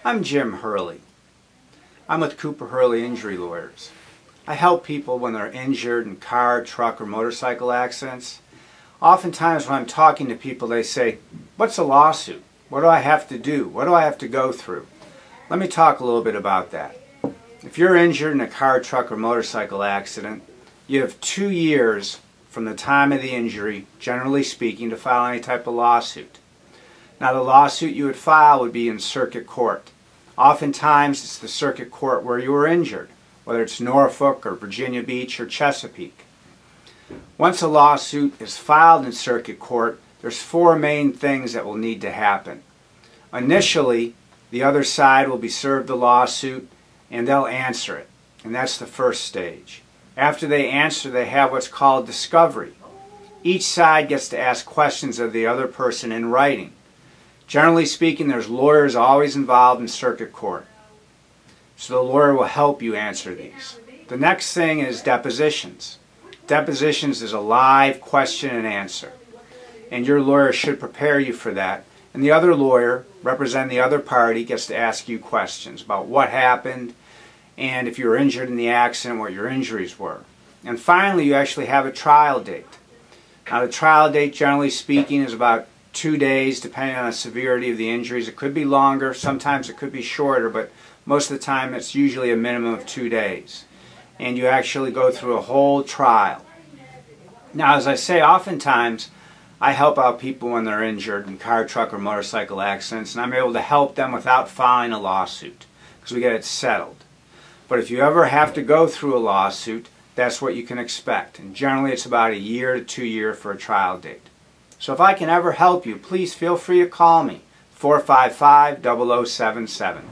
I'm Jim Hurley. I'm with Cooper Hurley Injury Lawyers. I help people when they're injured in car, truck, or motorcycle accidents. Oftentimes when I'm talking to people, they say, "What's a lawsuit? What do I have to do? What do I have to go through?" Let me talk a little bit about that. If you're injured in a car, truck, or motorcycle accident, you have 2 years from the time of the injury, generally speaking, to file any type of lawsuit. Now, the lawsuit you would file would be in circuit court. Oftentimes, it's the circuit court where you were injured, whether it's Norfolk or Virginia Beach or Chesapeake. Once a lawsuit is filed in circuit court, there's 4 main things that will need to happen. Initially, the other side will be served the lawsuit and they'll answer it, and that's the first stage. After they answer, they have what's called discovery. Each side gets to ask questions of the other person in writing. Generally speaking, there's lawyers always involved in circuit court, so the lawyer will help you answer these. The next thing is depositions. Depositions is a live question and answer, and your lawyer should prepare you for that. And the other lawyer, representing the other party, gets to ask you questions about what happened and if you were injured in the accident, what your injuries were. And finally, you actually have a trial date. Now, the trial date, generally speaking, is about 2 days, depending on the severity of the injuries. It could be longer, sometimes it could be shorter, but most of the time it's usually a minimum of 2 days. And you actually go through a whole trial. Now, as I say, oftentimes I help out people when they're injured in car, truck, or motorcycle accidents, and I'm able to help them without filing a lawsuit because we get it settled. But if you ever have to go through a lawsuit, that's what you can expect. And generally it's about 1 year to 2 years for a trial date. So if I can ever help you, please feel free to call me, 455-0077.